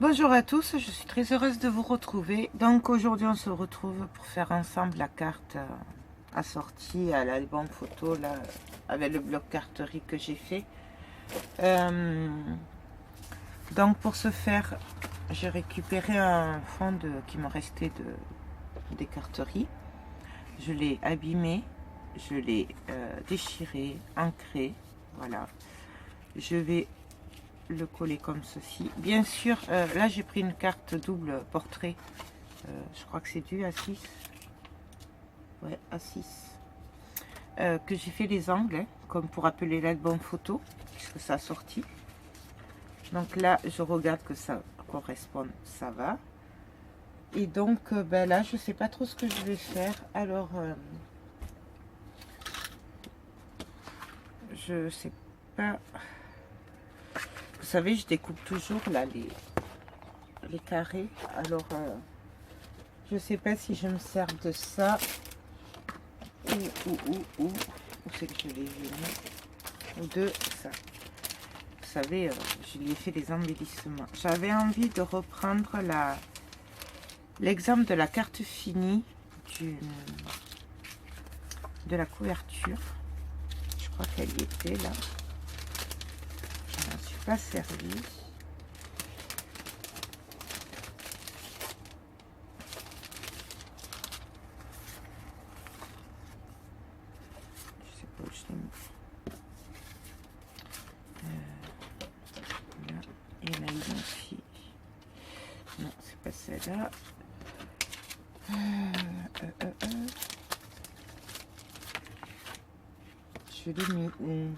Bonjour à tous, je suis très heureuse de vous retrouver. Donc aujourd'hui on se retrouve pour faire ensemble la carte assortie à l'album photo là, avec le bloc carterie que j'ai fait. Donc pour ce faire, j'ai récupéré un fond qui me restait des carteries. Je l'ai abîmé, je l'ai déchiré, ancré, voilà. Je vais le coller comme ceci. Bien sûr, là j'ai pris une carte double portrait. Je crois que c'est du A6. Ouais, A6. Que j'ai fait les angles, hein, comme pour appeler l'album photo, puisque ça a sorti. Donc là, je regarde que ça correspond, ça va. Et donc, ben là, je sais pas trop ce que je vais faire. Alors, je sais pas. Vous savez, je découpe toujours là les carrés. Alors, je sais pas si je me sers de ça où c'est que je l'ai vu, ou de ça. Vous savez, je lui ai fait des embellissements. J'avais envie de reprendre l'exemple de la carte finie de la couverture. Je crois qu'elle y était là. Je n'en suis pas servie. Je sais pas où je l'ai mis. Là. Et là, ici. Non, c'est pas celle-là. Je l'ai mis où,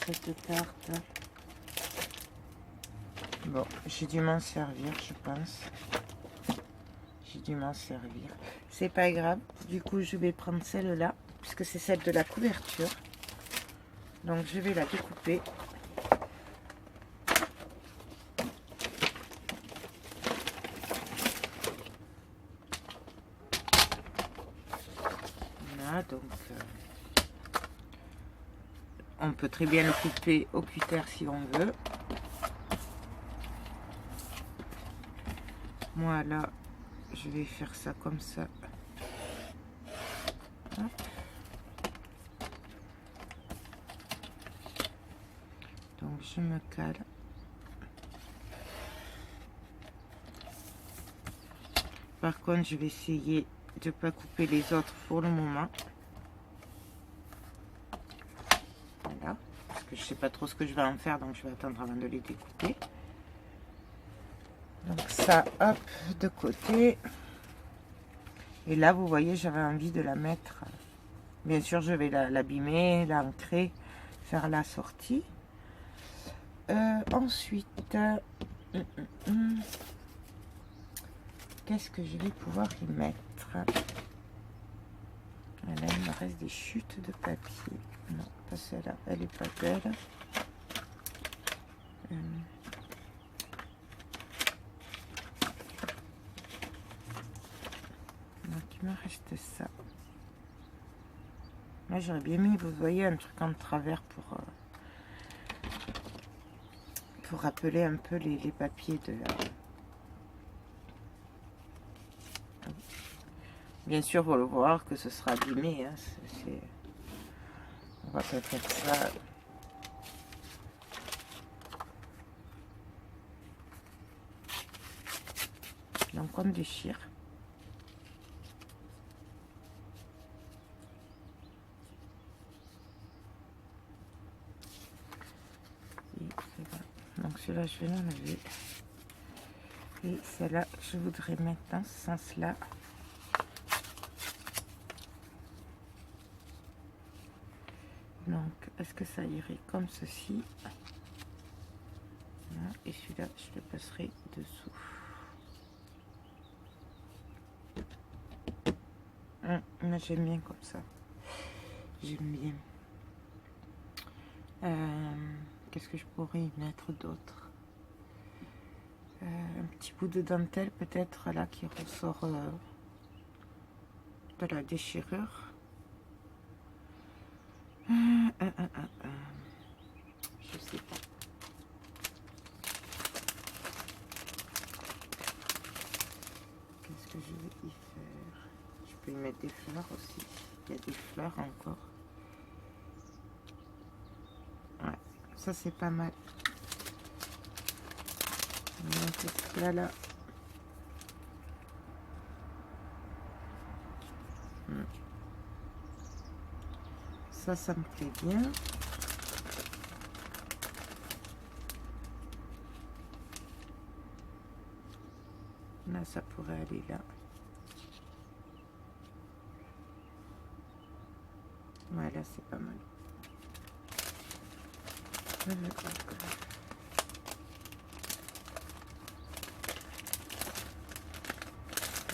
cette carte? Bon, j'ai dû m'en servir, je pense. J'ai dû m'en servir. C'est pas grave. Du coup, je vais prendre celle-là, puisque c'est celle de la couverture. Donc, je vais la découper. Voilà, donc... on peut très bien le couper au cutter si on veut. Moi, là, je vais faire ça comme ça. Hop. Donc, je me cale. Par contre, je vais essayer de ne pas couper les autres pour le moment. Voilà. Parce que je ne sais pas trop ce que je vais en faire, donc je vais attendre avant de les découper. Donc ça, hop, de côté. Et là, vous voyez, j'avais envie de la mettre. Bien sûr, je vais l'abîmer, l'ancrer, faire la sortie. Ensuite, qu'est-ce que je vais pouvoir y mettre? Là, il me reste des chutes de papier. Non, pas celle-là, elle est pas belle. Donc, il me reste ça. Là, j'aurais bien mis, vous voyez, un truc en travers pour rappeler un peu les papiers de la... Bien sûr, vous le voir que ce sera abîmé. Hein, on va pas faire ça. Donc, on déchire. Donc, celui-là, je vais l'enlever. Et celle-là, je voudrais mettre dans ce sens-là. Donc, est-ce que ça irait comme ceci? Et celui-là, je le passerai dessous. Moi, j'aime bien comme ça. J'aime bien. Qu'est-ce que je pourrais y mettre d'autre? Un petit bout de dentelle, peut-être, là, qui ressort de la déchirure. Je sais pas. des fleurs aussi. Il y a des fleurs encore. Ouais, ça c'est pas mal. Donc, là. Ça me plaît bien. Là, ça pourrait aller là. Voilà, c'est pas mal.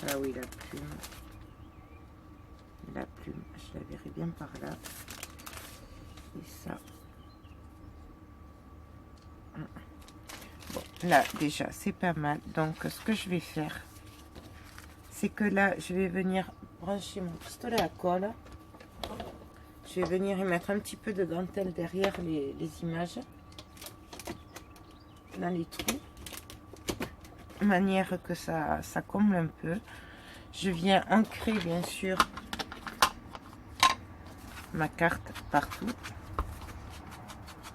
Ah oui, la plume. La plume, je la verrai bien par là. Et ça. Bon, là, déjà, c'est pas mal. Donc, ce que je vais faire, c'est que là, je vais venir brancher mon pistolet à colle. Je vais venir y mettre un petit peu de dentelle derrière les images. Dans les trous. De manière que ça comble un peu. Je viens ancrer, bien sûr, ma carte partout.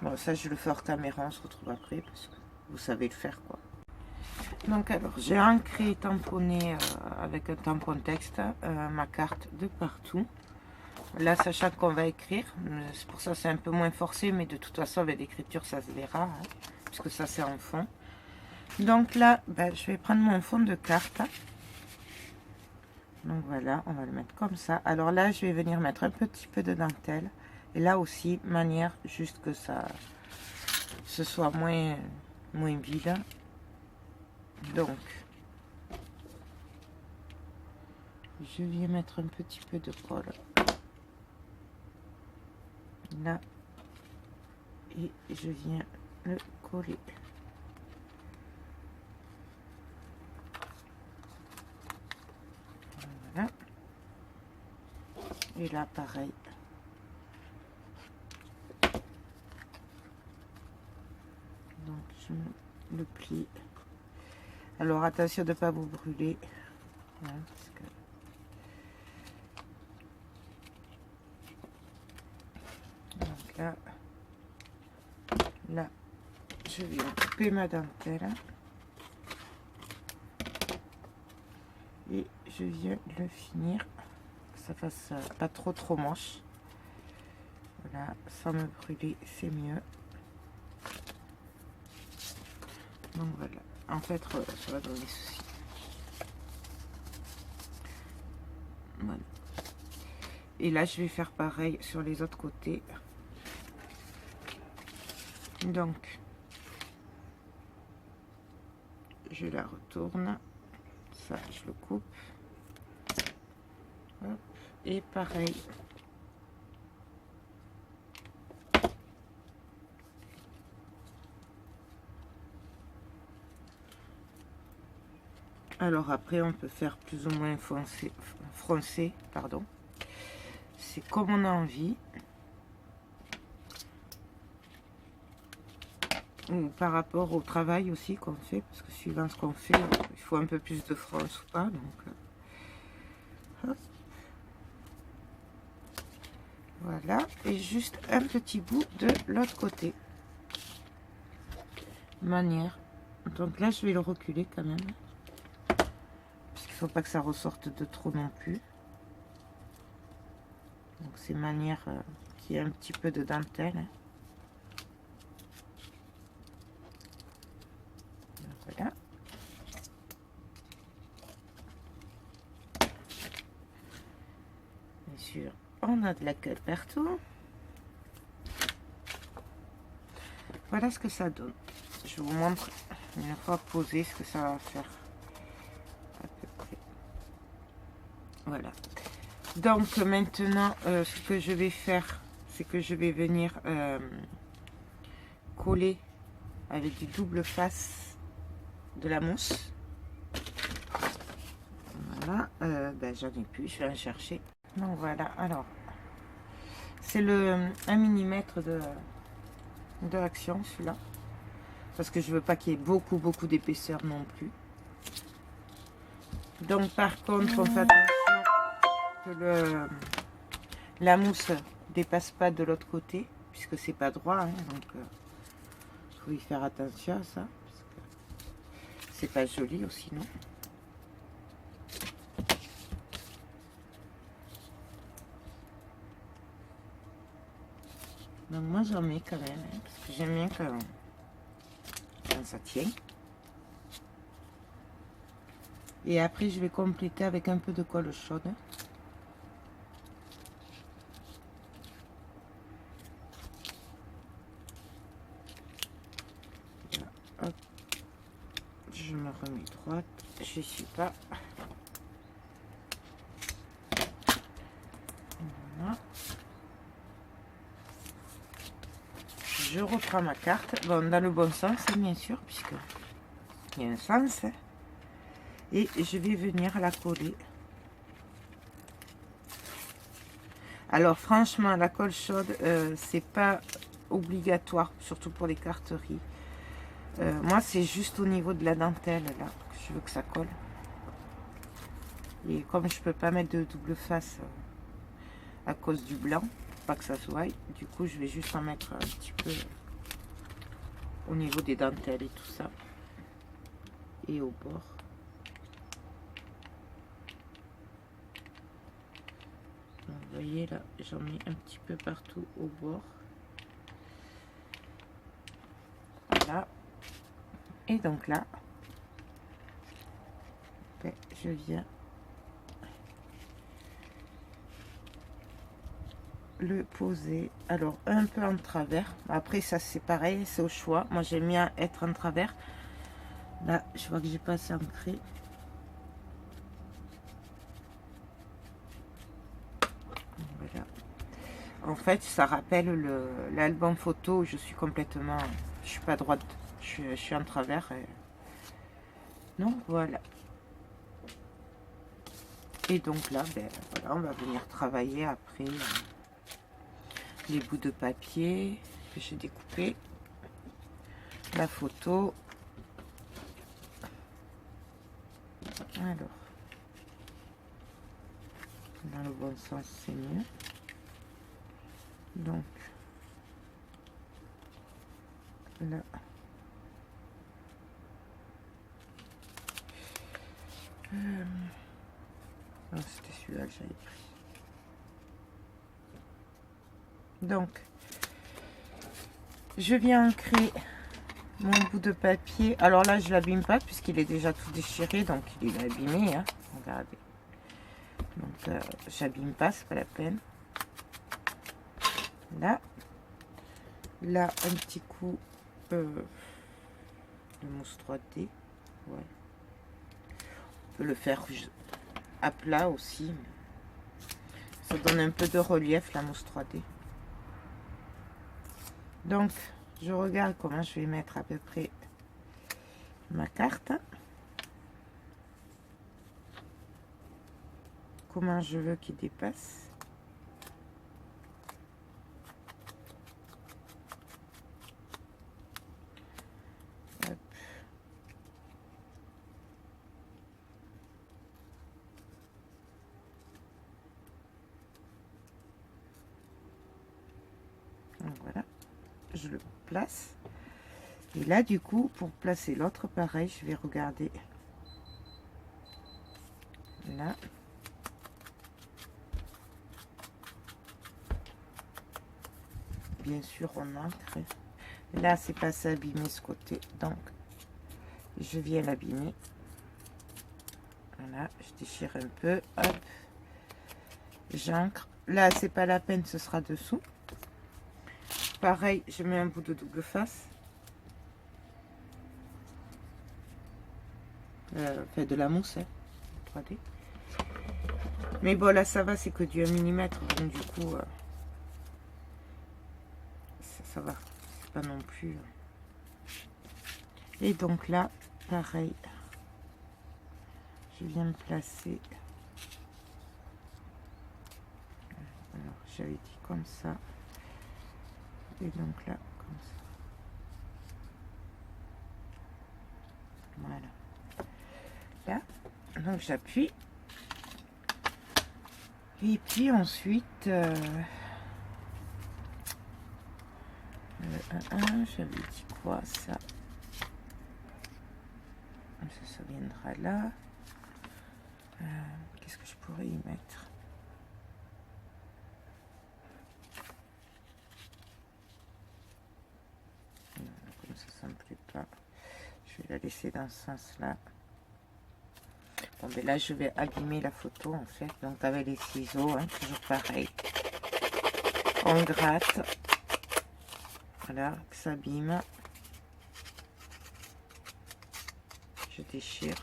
Bon, ça, je le fais hors caméra. On se retrouve après, parce que vous savez le faire, quoi. Donc, alors, j'ai ancré et tamponné avec un tampon texte ma carte de partout. Là, sachant qu'on va écrire, c'est pour ça c'est un peu moins forcé, mais de toute façon, avec l'écriture, ça se verra, hein, puisque ça, c'est en fond. Donc là, ben, je vais prendre mon fond de carte. Donc voilà, on va le mettre comme ça. Alors là, je vais venir mettre un petit peu de dentelle. Et là aussi, manière juste que ça ce soit moins vide. Donc, je viens mettre un petit peu de colle là. Et je viens le coller. Voilà. Et là, pareil. Donc, je le plie. Alors, attention de ne pas vous brûler. Voilà, parce que... Donc là, je vais couper ma dentelle. Et je viens le finir. Que ça fasse pas trop moche. Voilà, sans me brûler, c'est mieux. Donc voilà, en fait, ça va dans les soucis. Voilà. Et là, je vais faire pareil sur les autres côtés. Donc, je la retourne. Ça, je le coupe. Hop. Et pareil. Alors après, on peut faire plus ou moins froncé, pardon. C'est comme on a envie. Ou par rapport au travail aussi qu'on fait, parce que suivant ce qu'on fait, il faut un peu plus de fronce ou pas. Donc, hop. Voilà, et juste un petit bout de l'autre côté. Manière. Donc là, je vais le reculer quand même. Parce qu'il ne faut pas que ça ressorte de trop non plus. Donc c'est manière qui a un petit peu de dentelle. Voilà. Bien sûr, on a de la colle partout. Voilà ce que ça donne. Je vous montre une fois posé ce que ça va faire. À peu près. Voilà. Donc maintenant, ce que je vais faire, c'est que je vais venir coller avec du double face de la mousse. Voilà. Ben, j'en ai plus, je vais en chercher. Donc voilà, alors, c'est le 1 mm de action, celui-là. Parce que je veux pas qu'il y ait beaucoup d'épaisseur non plus. Donc par contre, on fait attention que la mousse dépasse pas de l'autre côté, puisque c'est pas droit, hein, donc faut y faire attention à ça, parce que c'est pas joli aussi, non? Donc moi j'en mets quand même, hein, parce que j'aime bien quand ça tient. Et après je vais compléter avec un peu de colle chaude. Voilà, hop. Je me remets droite, je suis pas. Voilà. Je reprends ma carte, bon, dans le bon sens, bien sûr, puisque il y a un sens. Et je vais venir la coller. Alors franchement, la colle chaude, c'est pas obligatoire, surtout pour les carteries. Moi, c'est juste au niveau de la dentelle, là, que je veux que ça colle. Et comme je peux pas mettre de double face à cause du blanc, pas que ça se voie, du coup, je vais juste en mettre un petit peu au niveau des dentelles et tout ça. Et au bord. Donc, vous voyez là, j'en mets un petit peu partout au bord. Voilà. Et donc là, ben, je viens le poser. Alors un peu en travers. Après ça c'est pareil, c'est au choix. Moi j'aime bien être en travers. Là, je vois que j'ai pas assez ancré. Voilà. En fait, ça rappelle l'album photo où je suis complètement... Je suis pas droite, je suis en travers. Donc voilà. Et donc là, ben, voilà, on va venir travailler après les bouts de papier que j'ai découpé. La photo. Alors, dans le bon sens, c'est mieux. Donc, là. Oh, c'était celui-là que j'avais pris. Donc, je viens ancrer mon bout de papier. Alors là, je l'abîme pas puisqu'il est déjà tout déchiré, donc il est abîmé. Hein. Regardez. Donc, j'abîme pas, c'est pas la peine. Là, un petit coup de mousse 3D. Ouais. On peut le faire à plat aussi. Ça donne un peu de relief, la mousse 3D. Donc, je regarde comment je vais mettre à peu près ma carte. Comment je veux qu'il dépasse. Hop. Donc voilà, je le place. Et là, du coup, pour placer l'autre, pareil, je vais regarder là. Bien sûr, on ancre. Là, c'est pas s'abîmer ce côté, donc je viens l'abîmer. Voilà, je déchire un peu, hop, j'ancre. Là, c'est pas la peine, ce sera dessous. Pareil, je mets un bout de double face. Enfin, de la mousse, hein, 3D. Mais bon, là, ça va, c'est que du 1 mm, donc du coup, ça va. C'est pas non plus... Et donc là, pareil, je viens me placer. Alors, j'avais dit comme ça. Et donc là, comme ça. Voilà. Là, donc j'appuie. Et puis ensuite, j'avais dit quoi ça? Ça viendra là. Qu'est-ce que je pourrais y mettre? Non, comme ça me plaît pas. Je vais la laisser dans ce sens-là. Bon, ben là, je vais abîmer la photo, en fait. Donc, avec les ciseaux, hein, toujours pareil. On gratte. Voilà, que ça abîme. Je déchire.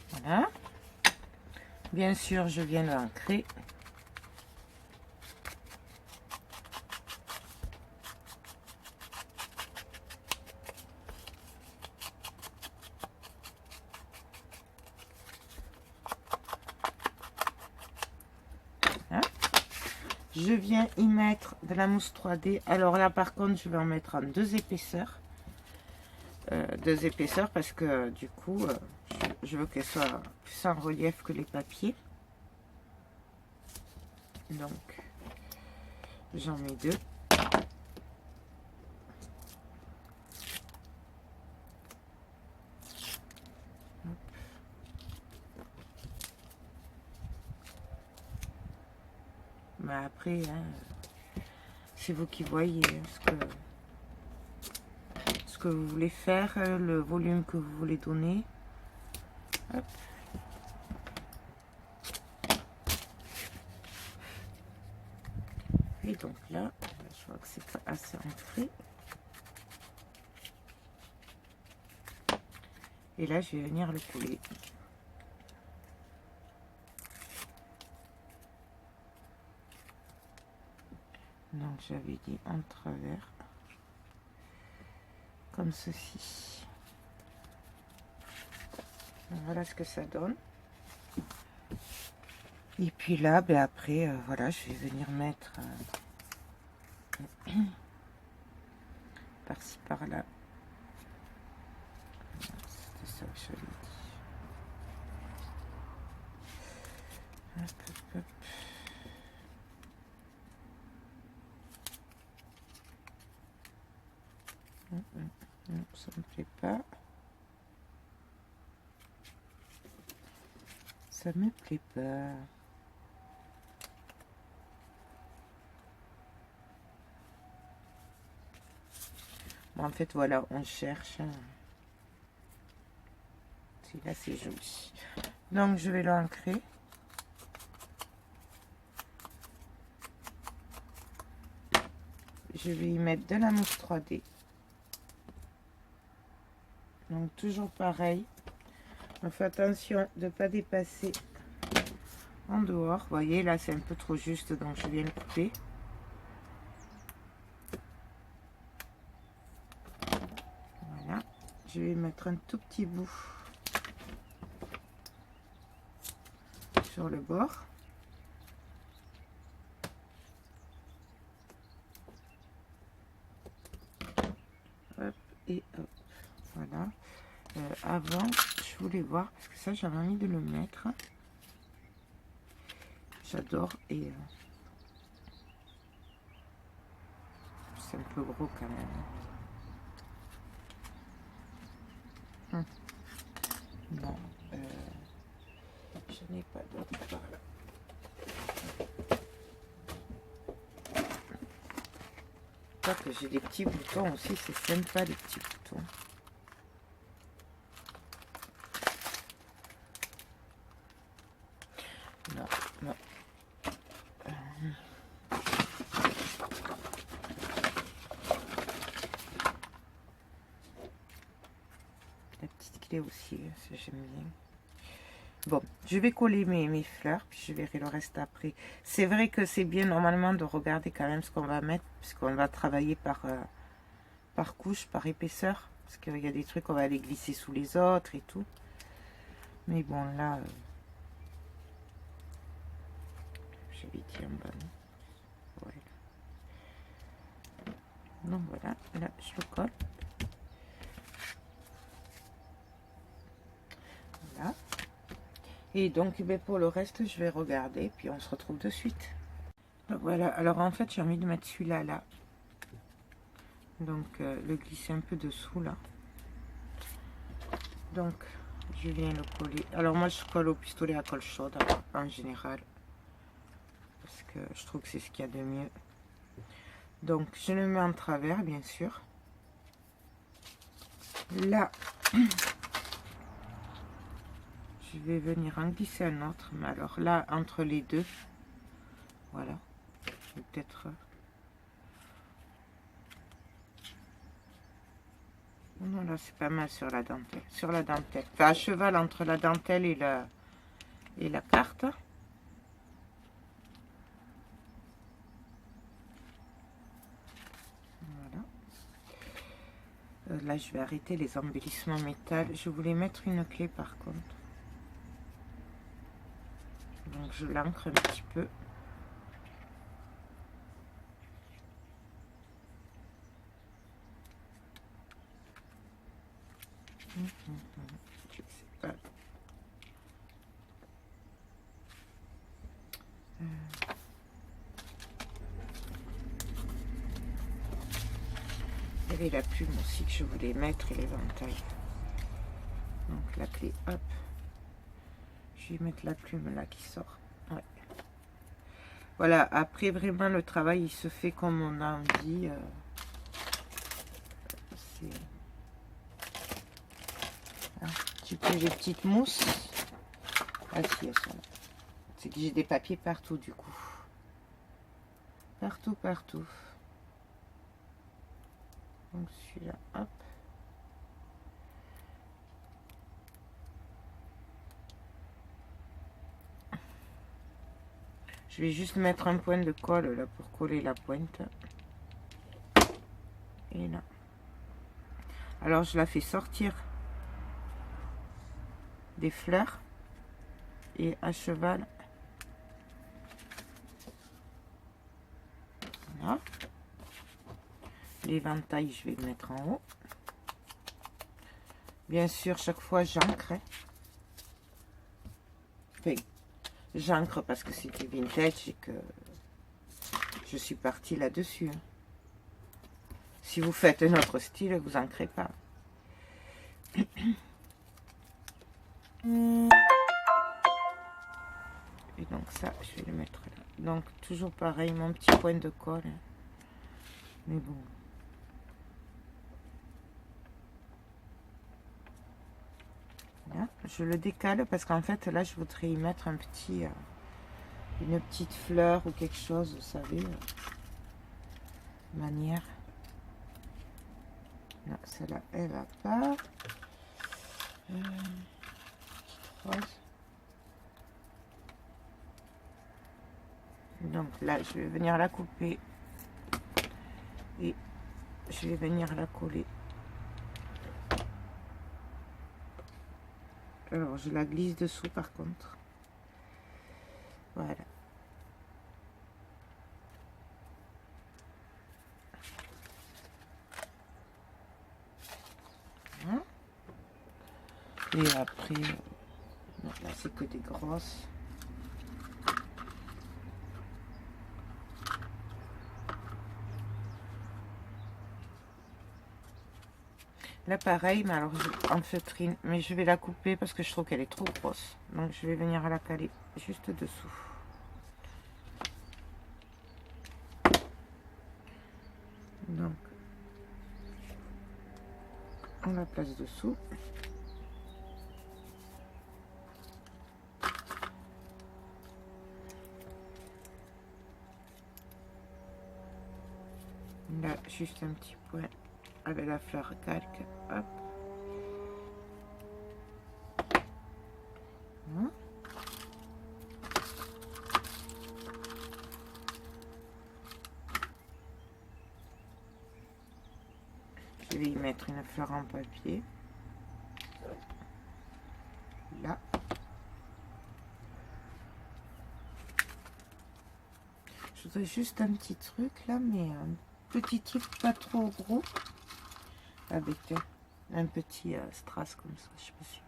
Voilà. Bien sûr, je viens l'ancrer. Je viens y mettre de la mousse 3D. Alors là, par contre, je vais en mettre en deux épaisseurs. Parce que du coup, je veux qu'elle soit plus en relief que les papiers. Donc, j'en mets deux. Mais après, hein, c'est vous qui voyez ce que vous voulez faire, le volume que vous voulez donner. Hop. Et donc là, je vois que c'est pas assez ancré. Et là, je vais venir le coller. Donc j'avais dit en travers, comme ceci. Donc, voilà ce que ça donne. Et puis là, ben après, voilà, je vais venir mettre par-ci par-là. C'était ça que je l'ai dit. Hop, hop, hop. Non, ça me plaît pas. Ça me plaît pas. Bon, en fait, voilà, on cherche. Là, c'est joli. Donc, je vais l'ancrer. Je vais y mettre de la mousse 3D. Donc, toujours pareil. On fait attention de ne pas dépasser en dehors. Vous voyez, là, c'est un peu trop juste, donc je viens le couper. Voilà. Je vais mettre un tout petit bout sur le bord. Hop, et hop. Voilà. Avant, je voulais voir, parce que ça, j'avais envie de le mettre. J'adore, et c'est un peu gros quand même. Non, je n'ai pas d'autre par là. Que j'ai des petits boutons aussi, c'est sympa les petits boutons. Non, non. La petite clé aussi, ça j'aime bien. Bon, je vais coller mes fleurs, puis je verrai le reste après. C'est vrai que c'est bien normalement de regarder quand même ce qu'on va mettre, puisqu'on va travailler par couche, par épaisseur. Parce qu'il y a des trucs qu'on va aller glisser sous les autres et tout. Mais bon, là, j'avais dit en bas. Ouais. Donc voilà, là je le colle. Voilà. Et donc ben, pour le reste, je vais regarder, puis on se retrouve de suite. Donc, voilà, alors en fait j'ai envie de mettre celui-là là. Donc le glisser un peu dessous là. Donc je viens le coller. Alors moi je colle au pistolet à colle chaude en général. Parce que je trouve que c'est ce qu'il y a de mieux. Donc je le mets en travers bien sûr. Là, je vais venir en glisser un autre. Mais alors là, entre les deux, voilà. Je vais peut-être... Non, là c'est pas mal sur la dentelle. Sur la dentelle. Enfin, à cheval entre la dentelle et la carte. Là, je vais arrêter les embellissements métal. Je voulais mettre une clé par contre. Donc, je l'ancre un petit peu. Je sais pas. Il y avait la plume aussi que je voulais mettre et l'éventail. Donc la clé, hop. Je vais mettre la plume là qui sort. Ouais. Voilà, après vraiment le travail il se fait comme on a envie. Un petit peu les petites mousses. Ah si, elles sont là. C'est que j'ai des papiers partout du coup. Partout, partout. Donc celui-là, hop. Je vais juste mettre un point de colle là pour coller la pointe. Et là. Alors je la fais sortir des fleurs et à cheval. Voilà. L'éventail, je vais le mettre en haut. Bien sûr, chaque fois j'ancre. Enfin, j'ancre parce que c'était vintage et que je suis partie là-dessus. Si vous faites un autre style, vous ancrez pas. Et donc ça, je vais le mettre là. Donc toujours pareil, mon petit point de colle. Mais bon. Là, je le décale parce qu'en fait là, je voudrais y mettre un petit, une petite fleur ou quelque chose, vous savez, manière. Non, celle-là, elle va pas. Rose. Donc là, je vais venir la couper et je vais venir la coller. Alors, je la glisse dessous par contre. Voilà. Et après, là c'est que des grosses. Là pareil, mais alors en feutrine, mais je vais la couper parce que je trouve qu'elle est trop grosse. Donc je vais venir la caler juste dessous. Donc on la place dessous. Là juste un petit point avec la fleur calque. Hop. Hein? Je vais y mettre une fleur en papier. Là. voudrais juste un petit truc là, mais un petit truc pas trop gros. Avec un petit strass comme ça, je sais pas si.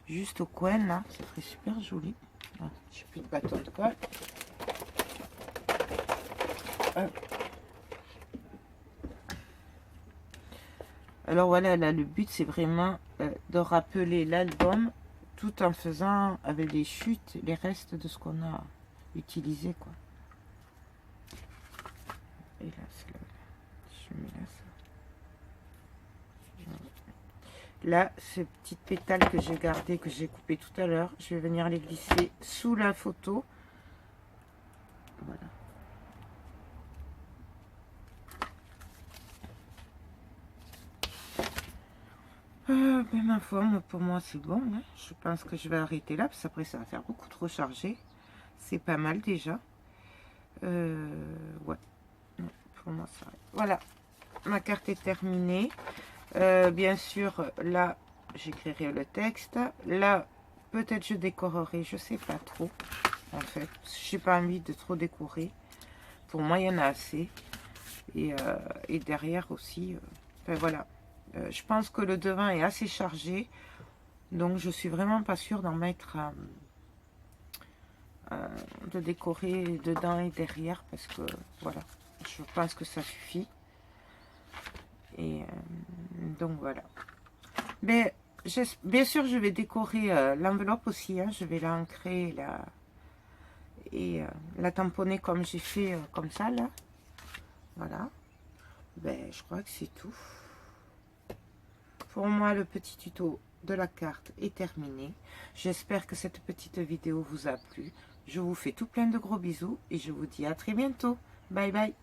Juste au coin là, ça serait super joli. Ah, j'ai plus de bâton de colle. Alors voilà, là le but c'est vraiment de rappeler l'album tout en faisant avec les chutes, les restes de ce qu'on a utilisé quoi. Et là, c'est là, je mets là ça. Là, ces petites pétales que j'ai gardées, que j'ai coupées tout à l'heure, je vais venir les glisser sous la photo. Voilà. Ben ma foi, pour moi c'est bon. Hein. Je pense que je vais arrêter là, parce qu'après ça va faire beaucoup trop chargé. C'est pas mal déjà. Ouais. Pour moi ça arrête. Voilà. Ma carte est terminée. Bien sûr, là, j'écrirai le texte. Là, peut-être je décorerai, je sais pas trop. En fait, j'ai pas envie de trop décorer. Pour moi, il y en a assez. Et derrière aussi, enfin voilà. Je pense que le devant est assez chargé. Donc, je suis vraiment pas sûre d'en mettre... de décorer dedans et derrière. Parce que, voilà. Je pense que ça suffit. Et donc, voilà. Mais, bien sûr, je vais décorer l'enveloppe aussi. Hein. Je vais l'ancrer et la tamponner comme j'ai fait, comme ça, là. Voilà. Ben, je crois que c'est tout. Pour moi, le petit tuto de la carte est terminé. J'espère que cette petite vidéo vous a plu. Je vous fais tout plein de gros bisous et je vous dis à très bientôt. Bye bye.